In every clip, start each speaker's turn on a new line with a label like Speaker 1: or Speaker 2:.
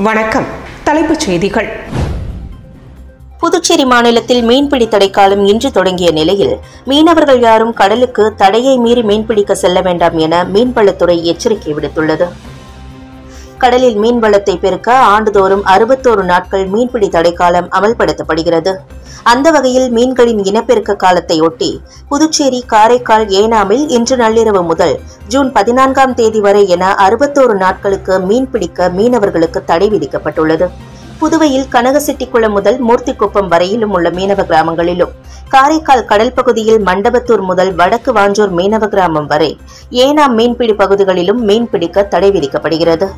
Speaker 1: வணக்கம். தலைப்புச் செய்திகள்.
Speaker 2: புதுச்சேரி மாநிலத்தில் மீன்பிடி தடைக்காலம் இன்று தொடங்கிய நிலையில் மீனவர்கள் யாரும் கடலுக்கு தடையை மீறி மீன்பிடிக்க செல்ல வேண்டாம் என மீன்வளத்துறை எச்சரிக்கை விடுத்துள்ளது. கடலில் மீன்வளத்தை பெருக்க ஆண்டுதோறும் 61 நாட்கள் மீன்பிடி தடைக்காலம் அமல்படுத்தப்படுகிறது. அந்த வகையில் மீன்களின் இனப்பெருக்க காலத்தை ஒட்டி புதுச்சேரி, காரைக்கால், ஏனாமில் இன்று நள்ளிரவு முதல் ஜூன் 14ஆம் தேதி வரை என 61 நாட்களுக்கு மீன்பிடிக்க மீனவர்களுக்கு தடை விதிக்கப்பட்டுள்ளது. புதுவையில் கனகசெட்டிக்குளம் முதல் மூர்த்திக்குப்பம் வரையிலும் உள்ள மீனவ கிராமங்களிலும், காரைக்கால் கடல் பகுதியில் மண்டபத்தூர் முதல் வடக்கு வாஞ்சூர் மீனவ கிராமம் வரை ஏனாம் மீன்பிடி பகுதிகளிலும் மீன்பிடிக்க தடை விதிக்கப்படுகிறது.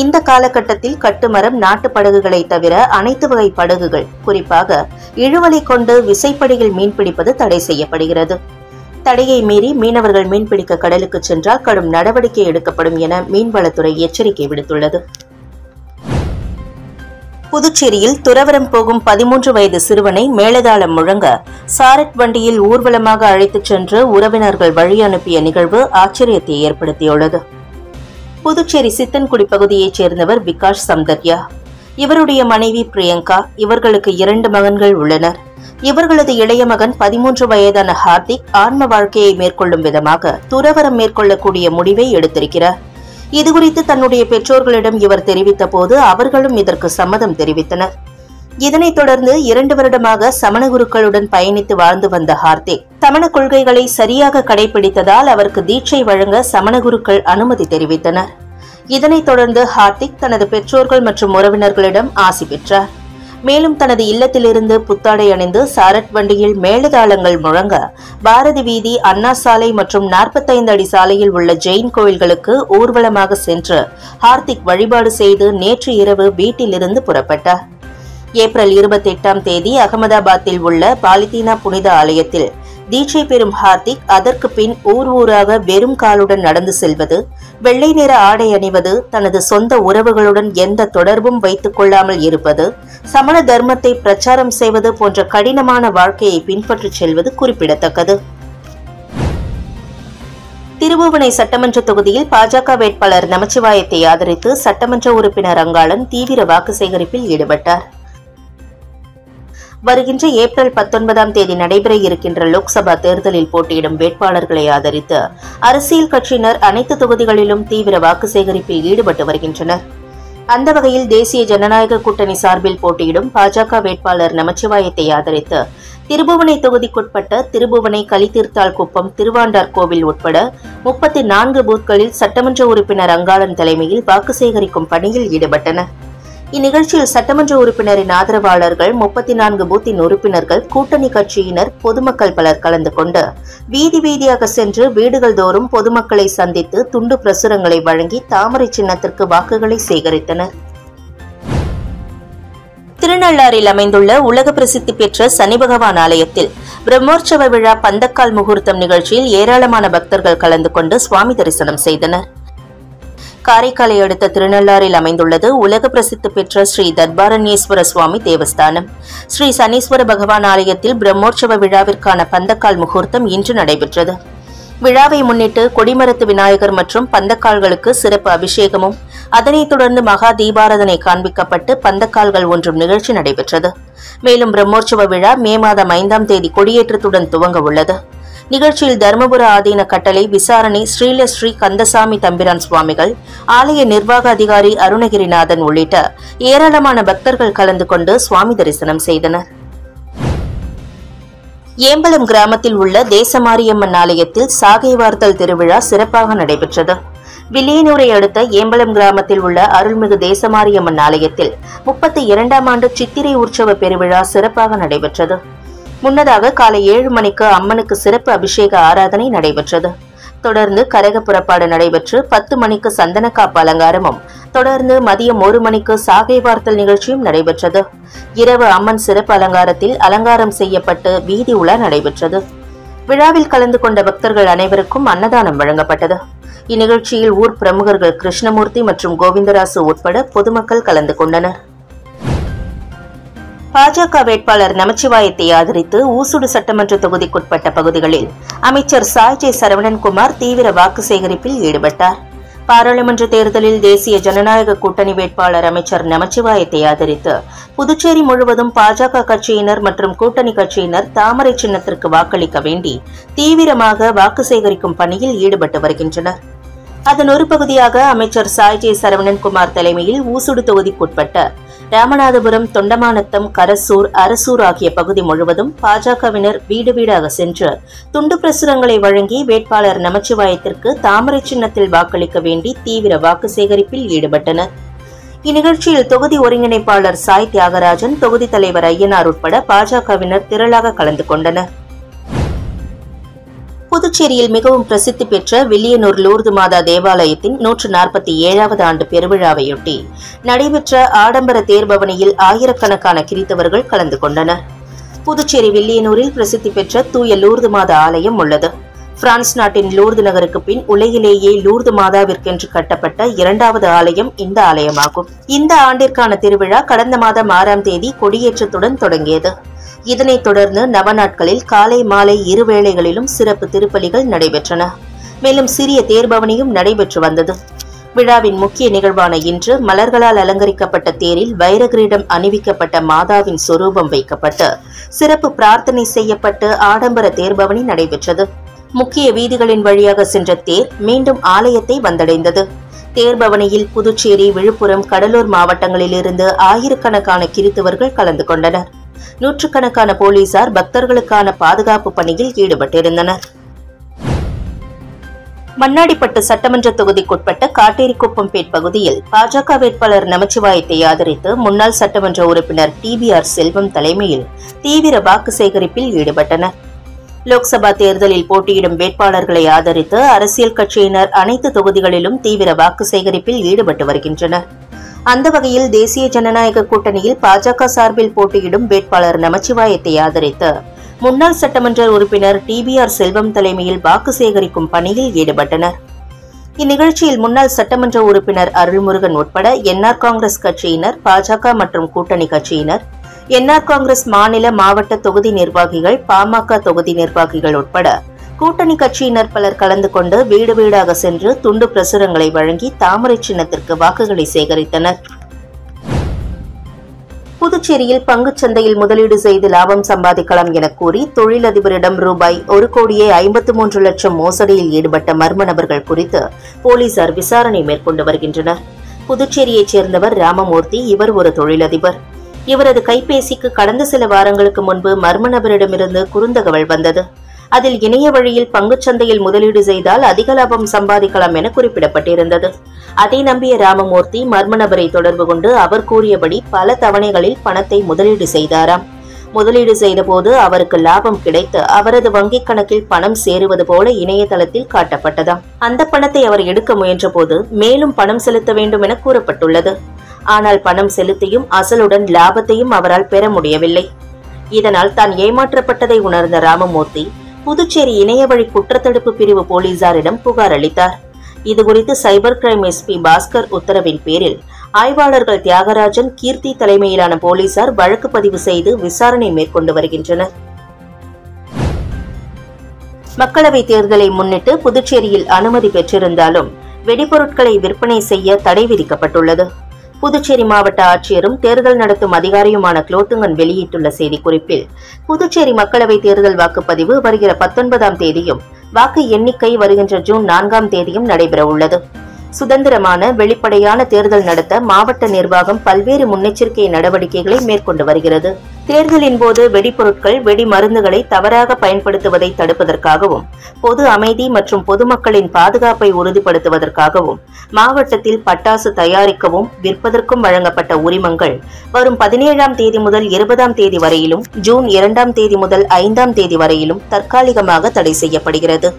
Speaker 2: இந்த காலகட்டத்தில் கட்டுமரம், நாட்டு படகுகளை தவிர அனைத்து வகை படகுகள், குறிப்பாக இழுவலை கொண்டு விசைப்படியில் மீன்பிடிப்பது தடை செய்யப்படுகிறது. தடையை மீறி மீனவர்கள் மீன்பிடிக்க கடலுக்கு சென்றால் கடும் நடவடிக்கை எடுக்கப்படும் என மீன்வளத்துறை எச்சரிக்கை விடுத்துள்ளது. புதுச்சேரியில் துறவரம் போகும் 13 வயது சிறுவனை மேளதாளம் முழங்க சாரட் வண்டியில் ஊர்வலமாக அழைத்துச் சென்று உறவினர்கள் வழி அனுப்பிய நிகழ்வு ஆச்சரியத்தை ஏற்படுத்தியுள்ளது. புதுச்சேரி சித்தன்குடி பகுதியைச் சேர்ந்தவர் விகாஷ் சம்தர்யா. இவருடைய மனைவி பிரியங்கா. இவர்களுக்கு 2 மகன்கள் உள்ளனர். இவர்களது இளைய மகன் 13 வயதான ஹார்திக் ஆன்ம வாழ்க்கையை மேற்கொள்ளும் விதமாக துறவரம் மேற்கொள்ளக்கூடிய முடிவை எடுத்திருக்கிறார். இதுகுறித்து தன்னுடைய பெற்றோர்களிடம் இவர் தெரிவித்த போது அவர்களும் இதற்கு சம்மதம் தெரிவித்தனர். இதனைத் தொடர்ந்து 2 வருடமாக சமண குருக்களுடன் பயணித்து வாழ்ந்து வந்த ஹார்திக் சமண கொள்கைகளை சரியாக கடைபிடித்ததால் அவருக்கு தீட்சை வழங்க சமண குருக்கள் அனுமதி தெரிவித்தனர். இதனைத் தொடர்ந்து ஹார்திக் தனது பெற்றோர்கள் மற்றும் உறவினர்களிடம் ஆசி பெற்றார். மேலும் தனது இல்லத்திலிருந்து புத்தாடை அணிந்து சாரட் வண்டியில் மேளதாளங்கள் முழங்க பாரதி வீதி, அண்ணா சாலை மற்றும் 45 அடி சாலையில் உள்ள ஜெயின் கோயில்களுக்கு ஊர்வலமாக சென்று ஹார்திக் வழிபாடு செய்து நேற்று இரவு வீட்டிலிருந்து புறப்பட்டார். ஏப்ரல் 28ஆம் தேதி அகமதாபாத்தில் உள்ள பாலிதீனா புனித ஆலயத்தில் தீட்சை பெறும் ஹார்திக் அதற்கு பின் ஊராக வெறும் காலுடன் நடந்து செல்வது, வெள்ளை நிற ஆடை அணிவது, தனது சொந்த உறவுகளுடன் எந்த தொடர்பும் வைத்துக் கொள்ளாமல் இருப்பது, சமண தர்மத்தை பிரச்சாரம் செய்வது போன்ற கடினமான வாழ்க்கையை பின்பற்றிச் செல்வது குறிப்பிடத்தக்கது. திருபுவனை சட்டமன்ற தொகுதியில் பாஜக வேட்பாளர் நமச்சிவாயத்தை ஆதரித்து சட்டமன்ற உறுப்பினர் அங்காளன் தீவிர வாக்கு சேகரிப்பில் ஈடுபட்டார். வருகின்ற ஏப்ரல் 19ஆம் தேதி நடைபெற இருக்கின்ற லோக்சபா தேர்தலில் போட்டியிடும் வேட்பாளர்களை ஆதரித்து அரசியல் கட்சியினர் அனைத்து தொகுதிகளிலும் தீவிர வாக்கு சேகரிப்பில் ஈடுபட்டு வருகின்றனர். அந்த வகையில் தேசிய ஜனநாயக கூட்டணி சார்பில் போட்டியிடும் பாஜக வேட்பாளர் நமச்சிவாயத்தை ஆதரித்து திருபுவனை தொகுதிக்குட்பட்ட திருபுவனை, கலித்தீர்த்தால் குப்பம், திருவாண்டார் கோவில் உட்பட 34 பூத்களில் சட்டமன்ற உறுப்பினர் அங்காளன் தலைமையில் வாக்கு சேகரிக்கும் பணியில் ஈடுபட்டனர். இந்நிகழ்ச்சியில் சட்டமன்ற உறுப்பினரின் ஆதரவாளர்கள், 34 பூத்தின் உறுப்பினர்கள், கூட்டணி கட்சியினர், பொதுமக்கள் பலர் கலந்து கொண்டு வீதி வீதியாக சென்று வீடுகள் தோறும் பொதுமக்களை சந்தித்து துண்டு பிரசுரங்களை வழங்கி தாமரை சின்னத்திற்கு வாக்குகளை சேகரித்தனர். திருநள்ளாறில் அமைந்துள்ள உலக பிரசித்தி பெற்ற சனி பகவான் ஆலயத்தில் பிரம்மோற்சவ விழா பந்தக்கால் முகூர்த்தம் நிகழ்ச்சியில் ஏராளமான பக்தர்கள் கலந்து கொண்டு சுவாமி தரிசனம் செய்தனர். காரைக்காலை அடுத்த திருநள்ளாறில் அமைந்துள்ளது உலக பிரசித்தி பெற்ற ஸ்ரீ தர்பாரண்யேஸ்வர சுவாமி தேவஸ்தானம். ஸ்ரீ சனீஸ்வர பகவான் ஆலயத்தில் பிரம்மோற்சவ விழாவிற்கான பந்தக்கால் முகூர்த்தம் இன்று நடைபெற்றது. விழாவை முன்னிட்டு கொடிமரத்து விநாயகர் மற்றும் பந்தக்கால்களுக்கு சிறப்பு அபிஷேகமும், அதனைத் தொடர்ந்து மகா தீபாராதனை காண்பிக்கப்பட்டு பந்தக்கால்கள் ஒன்றும் நிகழ்ச்சி நடைபெற்றது. மேலும் பிரம்மோற்சவ விழா மே மாதம் 5ஆம் தேதி கொடியேற்றத்துடன் துவங்க உள்ளது. நிகழ்ச்சியில் தர்மபுர ஆதீன கட்டளை விசாரணை ஸ்ரீ கந்தசாமி தம்பிரான் சுவாமிகள், ஆலய நிர்வாக அதிகாரி அருணகிரிநாதன் உள்ளிட்ட ஏராளமான பக்தர்கள் கலந்து கொண்டு சுவாமி தரிசனம் செய்தனர். ஏம்பலம் கிராமத்தில் உள்ள தேசமாரியம்மன் ஆலயத்தில் சாகை வார்த்தல் திருவிழா சிறப்பாக நடைபெற்றது. வில்லியனூரை அடுத்த ஏம்பலம் கிராமத்தில் உள்ள அருள்மிகு தேசமாரியம்மன் ஆலயத்தில் 32ஆம் ஆண்டு சித்திரை உற்சவ பெருவிழா சிறப்பாக நடைபெற்றது. முன்னதாக காலை 7 மணிக்கு அம்மனுக்கு சிறப்பு அபிஷேக ஆராதனை நடைபெற்றது. தொடர்ந்து கரக புறப்பாடு நடைபெற்று 10 மணிக்கு சந்தனக்காப்பு அலங்காரமும், தொடர்ந்து மதியம் 1 மணிக்கு சாகை வார்த்தல் நிகழ்ச்சியும் நடைபெற்றது. இரவு அம்மன் சிறப்பு அலங்காரத்தில் அலங்காரம் செய்யப்பட்டு வீதி உலா நடைபெற்றது. விழாவில் கலந்து கொண்ட பக்தர்கள் அனைவருக்கும் அன்னதானம் வழங்கப்பட்டது. இந்நிகழ்ச்சியில் ஊர் பிரமுகர்கள் கிருஷ்ணமூர்த்தி மற்றும் கோவிந்தராசு உட்பட பொதுமக்கள் கலந்து கொண்டனர். பாஜக வேட்பாளர் நமச்சிவாயத்தை ஆதரித்து ஊசுடு சட்டமன்ற தொகுதிக்குட்பட்ட பகுதிகளில் அமைச்சர் சாய் ஜே சரவணன்குமார் தீவிர வாக்கு சேகரிப்பில் ஈடுபட்டார். பாராளுமன்ற தேர்தலில் தேசிய ஜனநாயக கூட்டணி வேட்பாளர் அமைச்சர் நமச்சிவாயத்தை ஆதரித்து புதுச்சேரி முழுவதும் பாஜக கட்சியினர் மற்றும் கூட்டணி கட்சியினர் தாமரை சின்னத்திற்கு வாக்களிக்க வேண்டி தீவிரமாக வாக்கு சேகரிக்கும் பணியில் ஈடுபட்டு வருகின்றனர். அதன் ஒரு பகுதியாக அமைச்சர் சாய் ஜே சரவணன்குமார் தலைமையில் ஊசுடு தொகுதிக்குட்பட்ட ராமநாதபுரம், தொண்டமாநத்தம், கரசூர், அரசூர் ஆகிய பகுதி முழுவதும் பாஜகவினர் வீடு வீடாக சென்று துண்டு பிரசுரங்களை வழங்கி வேட்பாளர் நமச்சிவாயத்திற்கு தாமரை சின்னத்தில் வாக்களிக்க வேண்டி தீவிர வாக்கு சேகரிப்பில் ஈடுபட்டனர். இந்நிகழ்ச்சியில் தொகுதி ஒருங்கிணைப்பாளர் சாய் தியாகராஜன், தொகுதி தலைவர் ஐயனார் உட்பட பாஜகவினர் திரளாக கலந்து கொண்டனர். புதுச்சேரியில் மிகவும் பிரசித்தி பெற்ற வில்லியனூர் லூர்து மாதா தேவாலயத்தின் 147வது ஆண்டு பெருவிழாவையொட்டி நடைபெற்ற ஆடம்பர தேர்பவனியில் ஆயிரக்கணக்கான கிறித்தவர்கள் கலந்து கொண்டனர். புதுச்சேரி வில்லியனூரில் பிரசித்தி பெற்ற தூய லூர்து மாதா ஆலயம் உள்ளது. பிரான்ஸ் நாட்டின் லூர்து நகருக்கு பின் உலகிலேயே லூர்து மாதாவிற்கென்று கட்டப்பட்ட 2வது ஆலயம் இந்த ஆலயமாகும். இந்த ஆண்டிற்கான திருவிழா கடந்த மாதம் 6ஆம் தேதி கொடியேற்றத்துடன் தொடங்கியது. இதனைத் தொடர்ந்து நவநாட்களில் காலை மாலை இரு வேளைகளிலும் சிறப்பு திருப்பலிகள் நடைபெற்றன. மேலும் சிறிய தேர்பவனியும் நடைபெற்று வந்தது. விழாவின் முக்கிய நிகழ்வான இன்று மலர்களால் அலங்கரிக்கப்பட்ட தேரில் வைரகிரீடம் அணிவிக்கப்பட்ட மாதாவின் சொரூபம் வைக்கப்பட்டு சிறப்பு பிரார்த்தனை செய்யப்பட்டு ஆடம்பர தேர்பவனி நடைபெற்றது. முக்கிய வீதிகளின் வழியாக சென்ற தேர் மீண்டும் ஆலயத்தை வந்தடைந்தது. தேர்பவனியில் புதுச்சேரி, விழுப்புரம், கடலூர் மாவட்டங்களிலிருந்து ஆயிரக்கணக்கான கிறித்தவர்கள் கலந்து கொண்டனர். நூற்றுக்கணக்கான போலீசார் பக்தர்களுக்கான பாதுகாப்பு பணியில் ஈடுபட்டிருந்தனர். மண்ணாடிப்பட்டு சட்டமன்ற தொகுதிக்குட்பட்ட காட்டேரிக்குப்பம்பேட் பகுதியில் பாஜக வேட்பாளர் நமச்சிவாயத்தை ஆதரித்து முன்னாள் சட்டமன்ற உறுப்பினர் TBR செல்வம் தலைமையில் தீவிர வாக்கு சேகரிப்பில் ஈடுபட்டனர். லோக்சபா தேர்தலில் போட்டியிடும் வேட்பாளர்களை ஆதரித்து அரசியல் கட்சியினர் அனைத்து தொகுதிகளிலும் தீவிர வாக்கு சேகரிப்பில் ஈடுபட்டு வருகின்றனர். அந்த வகையில் தேசிய ஜனநாயக கூட்டணியில் பாஜக சார்பில் போட்டியிடும் வேட்பாளர் நமச்சிவாயத்தை ஆதரித்து முன்னாள் சட்டமன்ற உறுப்பினர் TBR செல்வம் தலைமையில் வாக்கு சேகரிக்கும் பணியில் ஈடுபட்டனர். இந்நிகழ்ச்சியில் முன்னாள் சட்டமன்ற உறுப்பினர் அருள்முருகன் உட்பட NR காங்கிரஸ் கட்சியினர், பாஜக மற்றும் கூட்டணி கட்சியினர், NR காங்கிரஸ் மாநில, மாவட்ட தொகுதி நிர்வாகிகள், பாமக தொகுதி நிர்வாகிகள் உட்பட கூட்டணி கட்சியினர் பலர் கலந்து கொண்டு வீடு வீடாக சென்று துண்டு பிரசுரங்களை வழங்கி தாமரை சின்னத்திற்கு வாக்குகளை சேகரித்தனர். புதுச்சேரியில் பங்குச் சந்தையில் முதலீடு செய்து லாபம் சம்பாதிக்கலாம் என கூறி தொழிலதிபரிடம் ரூபாய் 1,53,00,000 மோசடியில் ஈடுபட்ட மர்ம நபர்கள் குறித்து போலீசார் விசாரணை மேற்கொண்டு வருகின்றனர். புதுச்சேரியைச் சேர்ந்தவர் ராமமூர்த்தி. இவர் ஒரு தொழிலதிபர். இவரது கைபேசிக்கு கடந்த சில வாரங்களுக்கு முன்பு மர்ம நபரிடமிருந்து குறுந்தகவல் வந்தது. அதில் இணைய வழியில் பங்குச்சந்தையில் முதலீடு செய்தால் அதிக லாபம் சம்பாதிக்கலாம் என குறிப்பிடப்பட்டிருந்தது. அதை நம்பிய ராமமூர்த்தி மர்ம நபரை தொடர்பு கொண்டு அவர் கூறியபடி பல தவணைகளில் பணத்தை முதலீடு செய்தாராம். முதலீடு செய்தபோது அவருக்கு லாபம் கிடைத்து அவரது வங்கிக் கணக்கில் பணம் சேருவது போல இணையதளத்தில் காட்டப்பட்டதாம். அந்த பணத்தை அவர் எடுக்க முயன்ற போது மேலும் பணம் செலுத்த வேண்டும் என கூறப்பட்டுள்ளது. ஆனால் பணம் செலுத்தியும் அசலுடன் லாபத்தையும் அவரால் பெற முடியவில்லை. இதனால் தான் ஏமாற்றப்பட்டதை உணர்ந்த ராமமூர்த்தி புதுச்சேரி இணையவழி குற்றத்தடுப்பு பிரிவு போலீசாரிடம் புகார் அளித்தார். இதுகுறித்து சைபர் கிரைம் SP பாஸ்கர் உத்தரவின் பேரில் ஆய்வாளர்கள் தியாகராஜன், கீர்த்தி தலைமையிலான போலீசார் வழக்கு பதிவு செய்து விசாரணை மேற்கொண்டு வருகின்றனர். மக்களவைத் தேர்தலை முன்னிட்டு புதுச்சேரியில் அனுமதி பெற்றிருந்தாலும் வெடிபொருட்களை விற்பனை செய்ய தடை விதிக்கப்பட்டுள்ளது. புதுச்சேரி மாவட்ட ஆட்சியரும் தேர்தல் நடத்தும் அதிகாரியுமான குலோத்துங்கன் வெளியிட்டுள்ள செய்திக்குறிப்பில், புதுச்சேரி மக்களவைத் தேர்தல் வாக்குப்பதிவு வருகிற 19ஆம் தேதியும் வாக்கு எண்ணிக்கை வருகின்ற ஜூன் 4ஆம் தேதியும் நடைபெற உள்ளது. சுதந்திரமான, வெளிப்படையான தேர்தல் நடத்த மாவட்ட நிர்வாகம் பல்வேறு முன்னெச்சரிக்கை நடவடிக்கைகளை மேற்கொண்டு வருகிறது. தேர்தலின் போது வெடிபொருட்கள், வெடி மருந்துகளை தவறாக பயன்படுத்துவதை தடுப்பதற்காகவும் பொது அமைதி மற்றும் பொதுமக்களின் பாதுகாப்பை உறுதிப்படுத்துவதற்காகவும் மாவட்டத்தில் பட்டாசு தயாரிக்கவும் விற்பதற்கும் வழங்கப்பட்ட உரிமங்கள் வரும் 17ஆம் தேதி முதல் 20ஆம் தேதி வரையிலும், ஜூன் 2ஆம் தேதி முதல் 5ஆம் தேதி வரையிலும் தற்காலிகமாக தடை செய்யப்படுகிறது.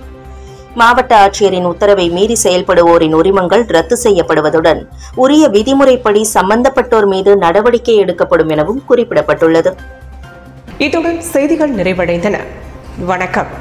Speaker 2: மாவட்ட ஆட்சியரின் உத்தரவை மீறி செயல்படுவோரின் உரிமங்கள் ரத்து செய்யப்படுவதுடன் உரிய விதிமுறைப்படி சம்பந்தப்பட்டோர் மீது நடவடிக்கை எடுக்கப்படும் எனவும் குறிப்பிடப்பட்டுள்ளது.
Speaker 1: இத்துடன் செய்திகள் நிறைவடைந்தன. வணக்கம்.